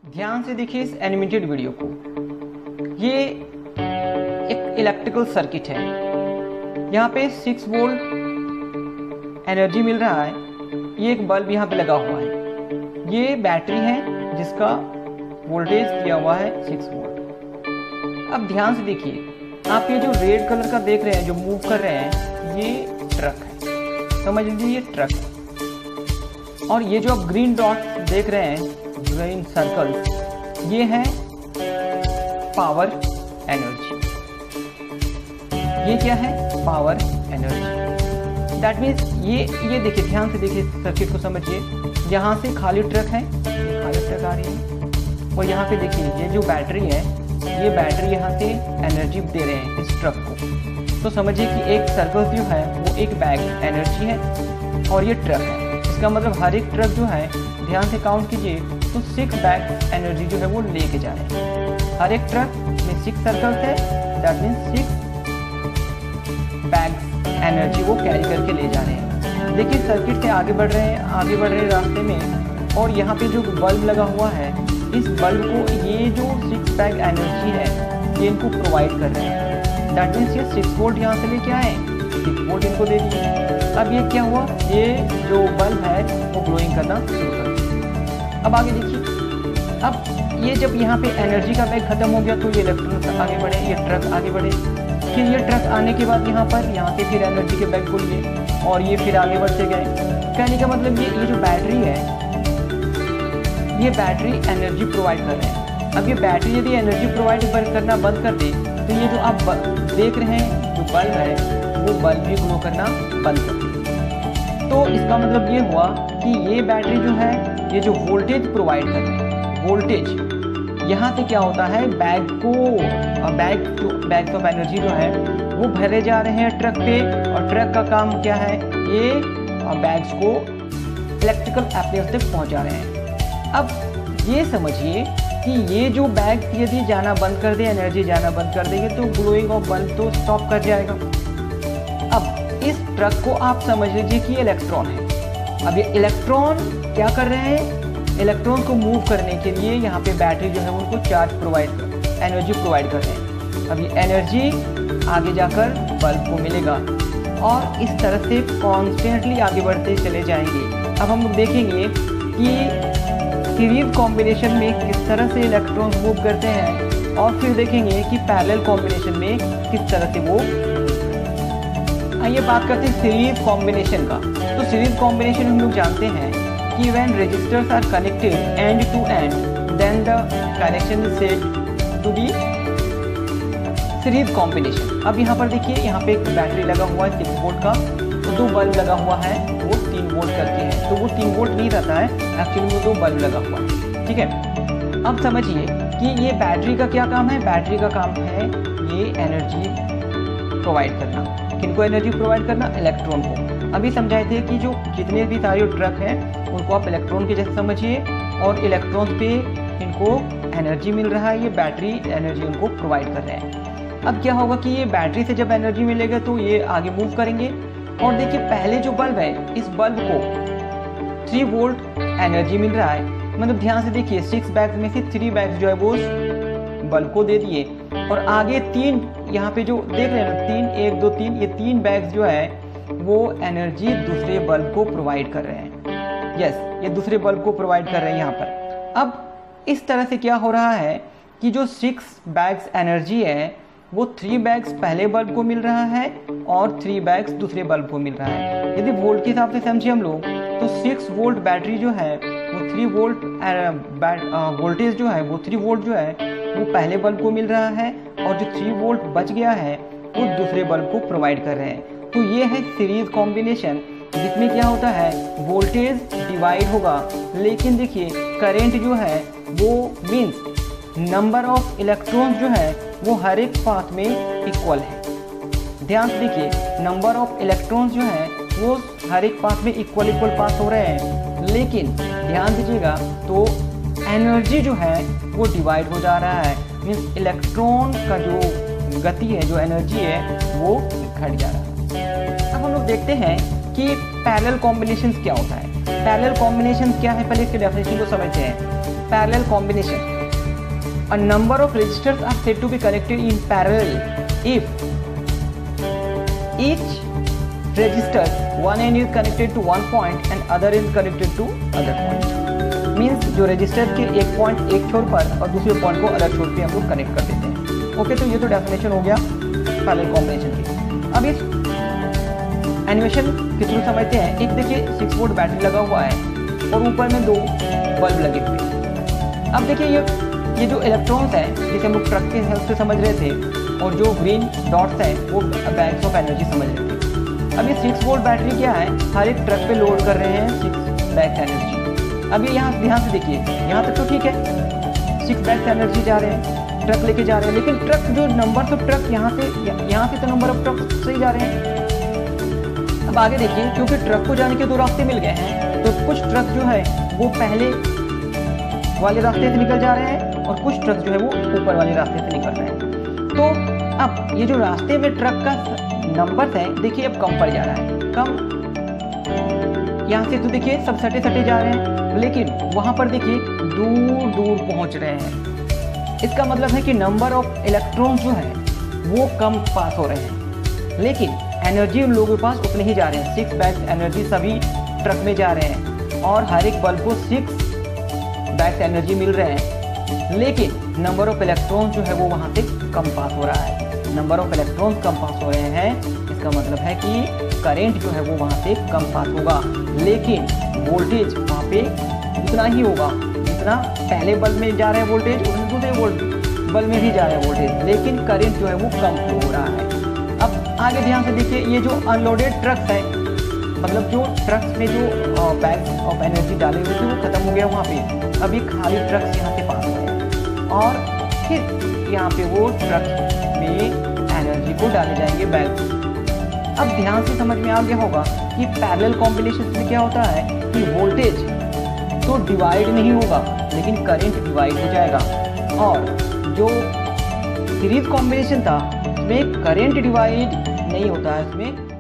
ध्यान से देखिए इस एनिमेटेड वीडियो को। ये एक इलेक्ट्रिकल सर्किट है। यहाँ पे 6 वोल्ट एनर्जी मिल रहा है। ये एक बल्ब यहाँ पे लगा हुआ है। ये बैटरी है जिसका वोल्टेज दिया हुआ है 6 वोल्ट। अब ध्यान से देखिए, आप ये जो रेड कलर का देख रहे हैं, जो मूव कर रहे हैं, ये ट्रक है। समझ लीजिए ये ट्रक है। और ये जो आप ग्रीन डॉट देख रहे हैं, ग्रीन सर्कल, ये है पावर एनर्जी। ये क्या है? Power energy. दैट मीन्स ये देखिए, ध्यान से देखिए, सर्किट को समझिए। यहाँ से खाली ट्रक है, ये खाली ट्रक आ रही है, और यहाँ पे देखिए ये जो बैटरी है, ये बैटरी यहाँ से एनर्जी दे रहे हैं इस ट्रक को। तो समझिए कि एक सर्कल जो है वो एक बैग एनर्जी है और ये ट्रक है। इसका मतलब हर एक ट्रक जो है, ध्यान से काउंट कीजिए, तो 6 बैग एनर्जी जो है वो लेके जा रहे हैं। हर एक ट्रक में 6 सर्कल्स है, दैट मीन्स 6 बैग एनर्जी वो कैरी करके ले जा रहे हैं। देखिए सर्किट से आगे बढ़ रहे हैं रास्ते में, और यहाँ पे जो बल्ब लगा हुआ है, इस बल्ब को ये जो 6 बैग एनर्जी है ये इनको प्रोवाइड कर रहे हैं। दैट मीन्स ये 6 वोल्ट यहाँ से लेके आए, 6 वोल्ट इनको दे दिए। अब ये क्या हुआ, ये जो बल्ब है वो ग्लोइंग करना शुरू कर दिया। अब आगे देखिए, अब ये जब यहाँ पे एनर्जी का बैग खत्म हो गया तो ये इलेक्ट्रॉन आगे बढ़े, ये ट्रक आगे बढ़े। फिर ये ट्रक आने के बाद यहाँ से फिर एनर्जी के बैग को लिए और ये फिर आगे बढ़ते गए। कहने का मतलब ये जो बैटरी है, ये बैटरी एनर्जी प्रोवाइड कर रहे हैं। अब ये बैटरी यदि एनर्जी प्रोवाइड करना बंद कर दे तो ये जो आप देख रहे हैं जो बल्ब है, वो बल्ब भी ग्लो करना बंद कर दे। तो इसका मतलब ये हुआ कि ये बैटरी जो है, ये जो वोल्टेज प्रोवाइड कर रहे हैं, वोल्टेज यहाँ से क्या होता है, बैग ऑफ एनर्जी जो है वो भरे जा रहे हैं ट्रक पे। और ट्रक का काम क्या है, ये बैग्स को इलेक्ट्रिकल एप्लायंस तक पहुँचा रहे हैं। अब ये समझिए कि ये जो बैग यदि जाना बंद कर दे, एनर्जी जाना बंद कर देंगे, तो ग्लोइंग ऑफ बल्ब तो स्टॉप कर जाएगा। अब इस ट्रक को आप समझ लीजिए कि इलेक्ट्रॉन है। अब ये इलेक्ट्रॉन क्या कर रहे हैं, इलेक्ट्रॉन को मूव करने के लिए यहाँ पे बैटरी जो है उनको एनर्जी प्रोवाइड कर रहे हैं। अब ये एनर्जी आगे जाकर बल्ब को मिलेगा और इस तरह से कॉन्स्टेंटली आगे बढ़ते चले जाएंगे। अब हम देखेंगे कि सीरीज कॉम्बिनेशन में किस तरह से इलेक्ट्रॉन्स मूव करते हैं, और फिर देखेंगे कि पैरेलल कॉम्बिनेशन में किस तरह से वो। आइए बात करते हैं सीरीज कॉम्बिनेशन का। तो सीरीज कॉम्बिनेशन हम लोग जानते हैं कि when resistors are connected end to end, then the connection is said to be series combination. अब यहाँ पर देखिए, यहाँ पे एक बैटरी लगा हुआ है 6 वोल्ट का, तो 2 बल्ब लगा हुआ है, वो 3 वोल्ट करके है। तो वो 3 वोल्ट नहीं रहता है, एक्चुअली वो 2 बल्ब लगा हुआ है। ठीक है, अब समझिए कि ये बैटरी का क्या काम है। बैटरी का काम है ये एनर्जी प्रोवाइड करना। किनको एनर्जी प्रोवाइड करना? इलेक्ट्रॉन को। अभी समझाए थे कि जो जितने भी सारे ट्रक हैं उनको आप इलेक्ट्रॉन के जैसे समझिए, और इलेक्ट्रॉन पे इनको एनर्जी मिल रहा है, ये बैटरी एनर्जी उनको प्रोवाइड कर रहे हैं। अब क्या होगा कि ये बैटरी से जब एनर्जी मिलेगा तो ये आगे मूव करेंगे। और देखिए पहले जो बल्ब है, इस बल्ब को 3 वोल्ट एनर्जी मिल रहा है। मतलब ध्यान से देखिए, 6 बैग्स में से 3 बैग्स जो है वो बल्ब को दे दिए, और आगे 3 यहाँ पे जो देख रहे हैं ना, 3 1 2 3, ये 3 बैग्स जो है वो एनर्जी दूसरे बल्ब को प्रोवाइड कर रहे हैं। यस, ये दूसरे बल्ब को प्रोवाइड कर रहे हैं यहाँ पर। अब इस तरह से क्या हो रहा है कि जो 6 बैग्स एनर्जी है, वो 3 बैग्स पहले बल्ब को मिल रहा है और 3 बैग्स दूसरे बल्ब को मिल रहा है। यदि वोल्ट के हिसाब से समझिए हम लोग, तो 6 वोल्ट बैटरी जो है वो 3 वोल्ट वोल्टेज जो है वो 3 वोल्ट जो है वो पहले बल्ब को मिल रहा है, और जो 3 वोल्ट बच गया है वो दूसरे बल्ब को प्रोवाइड कर रहे हैं। तो ये है सीरीज कॉम्बिनेशन, जिसमें क्या होता है, वोल्टेज डिवाइड होगा, लेकिन देखिए करंट जो है वो मीन्स नंबर ऑफ इलेक्ट्रॉन्स जो है वो हर एक पाथ में इक्वल है। ध्यान से देखिए, नंबर ऑफ इलेक्ट्रॉन्स जो है वो हर एक पाथ में इक्वल पास हो रहे हैं, लेकिन ध्यान दीजिएगा तो एनर्जी जो है वो डिवाइड हो जा रहा है। मीन्स इलेक्ट्रॉन का जो गति है, जो एनर्जी है, वो घट जा रहा है। अब हम लोग देखते हैं कि पैरेलल कॉम्बिनेशंस क्या होता है। पैरेलल कॉम्बिनेशन क्या है, पहले इसके डेफिनेशन को समझते हैं। parallel combination. A number of resistors are said to be connected in parallel if each resistor one end is connected to one point and other is connected to other point. Means जो resistor के एक point एक छोर पर और दूसरे point को अलग छोर पे हम लोग कनेक्ट कर देते हैं. ओके, तो ये तो डेफिनेशन हो गया पैरेलल कॉम्बिनेशन की. अब इस एनिमेशन के थ्रू समझते हैं. एक देखिए 6 वोल्ट बैटरी लगा हुआ है और ऊपर में 2 बल्ब लगे हुए. अब देखिए ये जो इलेक्ट्रॉन्स है जिसे हम लोग ट्रक के हेल्प से समझ रहे थे और जो ग्रीन डॉट्स हैं वो बैग्स ऑफ एनर्जी समझ रहे थे. अब ये 6 वोल्ट बैटरी क्या है, हर एक ट्रक पे लोड कर रहे हैं 6 बैग्स एनर्जी. अब ये यहाँ ध्यान से देखिए, यहाँ तक तो ठीक है, 6 बैग्स एनर्जी जा रहे हैं, ट्रक लेके जा रहे हैं. लेकिन ट्रक जो नंबर ऑफ ट्रक यहाँ से तो नंबर ऑफ ट्रक सही जा रहे हैं. अब आगे देखिए, क्योंकि ट्रक को जाने के 2 रास्ते मिल गए हैं तो कुछ ट्रक जो है वो पहले वाले रास्ते से निकल जा रहे हैं और कुछ ट्रक जो है वो ऊपर वाले रास्ते से निकल रहे हैं. तो अब ये जो रास्ते में ट्रक का नंबर है देखिए अब कम पड़ जा रहा है. कम यहाँ से तो देखिए सब सटे सटे जा रहे हैं, लेकिन वहाँ पर देखिए दूर दूर पहुँच रहे हैं. इसका मतलब है कि नंबर ऑफ इलेक्ट्रॉन जो है वो कम पास हो रहे हैं, लेकिन एनर्जी उन लोगों के पास उतने ही जा रहे हैं. 6 बैग्स एनर्जी सभी ट्रक में जा रहे हैं और हर एक बल्ब को 6 बैग्स एनर्जी मिल रहे हैं, लेकिन नंबर ऑफ इलेक्ट्रॉन जो है वो वहाँ से कम पास हो रहा है. नंबर ऑफ इलेक्ट्रॉन कम पास हो रहे हैं, इसका मतलब है कि करंट जो है वो वहाँ से कम पास होगा, लेकिन वोल्टेज वहाँ पे उतना ही होगा जितना पहले बल्ब में जा रहे हैं वोल्टेज, उतने दूसरे बल्ब में भी जा रहे हैं वोल्टेज, लेकिन करंट जो है वो कम फ्लो हो रहा है. अब आगे ध्यान से देखिए, ये जो अनलोडेड ट्रक्स है, मतलब जो ट्रक्स में जो बैग्स ऑफ एनर्जी डाले हुए थे वो खत्म हो गया वहाँ पे. अब ये खाली ट्रक्स यहाँ से पास हुए और फिर यहाँ पे वो ट्रक में एनर्जी को डाले जाएंगे बैग्स. अब ध्यान से समझ में आ गया होगा कि पैरेलल कॉम्बिनेशन में क्या होता है कि वोल्टेज तो डिवाइड नहीं होगा लेकिन करंट डिवाइड हो जाएगा, और जो सीरीज कॉम्बिनेशन था उसमें करंट डिवाइड नहीं होता है, इसमें